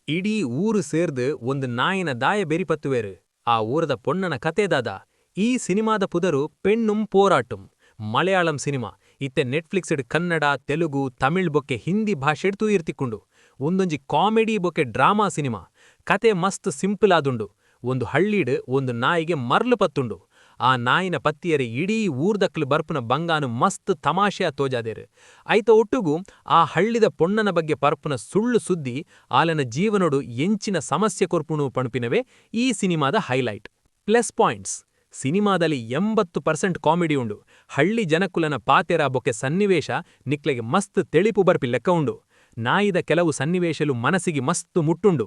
ಇಡೀ ಊರು ಸೇರ್ದು ಒಂದು ನಾಯಿನ ದಾಯ ಬೆರಿಪತ್ತುವೇರು ಆ ಊರದ ಪೊಣ್ಣನ ಕತೆದಾದ ಈ ಸಿನಿಮಾದ ಪುದರು ಪೆಣ್ಣುಂ ಪೋರಾಟುಂ ಮಲಯಾಳಂ ಸಿನಿಮಾ ಇತ್ತೆ ನೆಟ್ಫ್ಲಿಕ್ಸ್ಡ್ ಕನ್ನಡ ತೆಲುಗು ತಮಿಳ್ ಬೊಕ್ಕೆ ಹಿಂದಿ ಭಾಷೆಡ್ ತೂಯಿರ್ತಿಕ್ಕುಂಡು ಒಂದೊಂಜಿ ಕಾಮಿಡಿ ಬೊಕ್ಕೆ ಡ್ರಾಮಾ ಸಿನಿಮಾ ಕತೆ ಮಸ್ತ್ ಸಿಂಪಲ್ ಆದುಂಡು ಒಂದು ಹಳ್ಳೀಡ್ ಒಂದು ನಾಯಿಗೆ ಮರ್ಲು ಪತ್ತುಂಡು ಆ ನಾಯಿನ ಪತ್ತಿಯರೆ ಇಡೀ ಊರ್ದಕ್ಲು ಬರ್ಪುನ ಬಂಗಾನು ಮಸ್ತ್ ತಮಾಷೆಯ ತೋಜಾದೇರು ಐತ ಒಟ್ಟುಗು ಆ ಹಳ್ಳಿದ ಪೊಣ್ಣನ ಬಗ್ಗೆ ಪರ್ಪುನ ಸುಳ್ಳು ಸುದ್ದಿ ಆಲನ ಜೀವನೋಡು ಎಂಚಿನ ಸಮಸ್ಯೆ ಕೊರ್ಪುಣು ಪಣುಪಿನವೇ ಈ ಸಿನಿಮಾದ ಹೈಲೈಟ್ ಪ್ಲಸ್ ಪಾಯಿಂಟ್ಸ್ ಸಿನಿಮಾದಲ್ಲಿ 80% ಕಾಮಿಡಿ ಉಂಡು ಹಳ್ಳಿ ಜನಕುಲನ ಪಾತೆರ ಬೊಕ್ಕೆ ಸನ್ನಿವೇಶ ನಿಕ್ಲೆಗೆ ಮಸ್ತ್ ತೆಳಿಪು ಬರ್ಪಿ ಲೆಕ್ಕ ಉಂಡು ನಾಯಿದ ಕೆಲವು ಸನ್ನಿವೇಶಲು ಮನಸ್ಸಿಗೆ ಮಸ್ತ್ ಮುಟ್ಟುಂಡು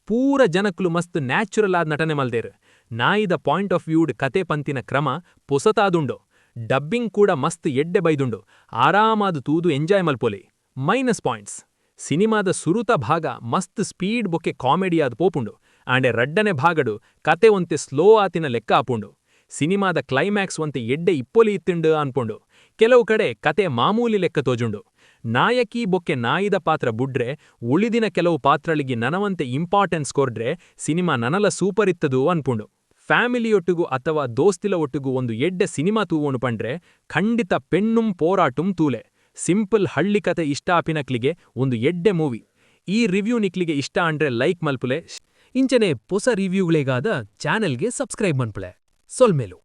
ಪೂರ ಜನಕುಲು ಮಸ್ತ್ ನ್ಯಾಚುರಲ್ ಆದ ನಟನೆ ಮಲ್ದೇರು ನಾಯಿದ ಪಾಯಿಂಟ್ ಆಫ್ ವ್ಯೂಡ್ ಕತೆ ಪಂತಿನ ಕ್ರಮ ಪೊಸತಾದುಂಡು ಡಬ್ಬಿಂಗ್ ಕೂಡ ಮಸ್ತ್ ಎಡ್ಡೆ ಬೈದುಂಡು ಆರಾಮಾದು ತೂದು ಎಂಜಾಯ್ ಮಲ್ಪೊಲಿ ಮೈನಸ್ ಪಾಯಿಂಟ್ಸ್ ಸಿನಿಮಾದ ಸುರುತ ಭಾಗ ಮಸ್ತ್ ಸ್ಪೀಡ್ ಬೊಕ್ಕೆ ಕಾಮಿಡಿಯಾದ ಪೋಪುಂಡು ಆಂಡೆ ರಡ್ಡನೆ ಭಾಗಡು ಕತೆ ಒಂತೆ ಸ್ಲೋ ಆತಿನ ಲೆಕ್ಕ ಆಪುಂಡು ಸಿನಿಮಾದ ಕ್ಲೈಮ್ಯಾಕ್ಸ್ ಒಂತೆ ಎಡ್ಡೆ ಇಪ್ಪೊಲಿ ಇತ್ತಿಂಡು ಅನ್ಪುಂಡು ಕೆಲವು ಕಡೆ ಕತೆ ಮಾಮೂಲಿ ಲೆಕ್ಕ ತೋಜುಂಡು ನಾಯಕಿ ಬೊಕ್ಕೆ ನಾಯಿದ ಪಾತ್ರ ಬುಡ್ರೆ ಉಳಿದಿನ ಕೆಲವು ಪಾತ್ರಳಿಗೆ ನನವಂತೆ ಇಂಪಾರ್ಟೆನ್ಸ್ ಕೊರ್ಡ್ರೆ ಸಿನಿಮಾ ನನಲ ಸೂಪರ್ ಇತ್ತದು ಅನ್ಪುಂಡು ಫ್ಯಾಮಿಲಿಯೊಟ್ಟಿಗೂ ಅಥವಾ ದೋಸ್ತಿಲ ಒಟ್ಟಿಗೂ ಒಂದು ಎಡ್ಡೆ ಸಿನಿಮಾ ತೂವೋಣು ಪಂಡ್ರೆ ಖಂಡಿತ ಪೆಣ್ಣುಂ ಪೋರಾಟುಂ ತೂಲೆ ಸಿಂಪಲ್ ಹಳ್ಳಿ ಕತೆ ಇಷ್ಟ ಆಪಿನಕ್ಲಿಗೆ ಒಂದು ಎಡ್ಡೆ ಮೂವಿ ಈ ರಿವ್ಯೂ ನಿಕ್ಲಿಗೆ ಇಷ್ಟ ಅಂಡ್ರೆ ಲೈಕ್ ಮಲ್ಪುಲೆ ಇಂಚನೆ ಹೊಸ ರಿವ್ಯೂಗಳಿಗಾದ ಚಾನೆಲ್ಗೆ ಸಬ್ಸ್ಕ್ರೈಬ್ ಮನ್ಪುಳೆ ಸೊಲ್ಮೇಲು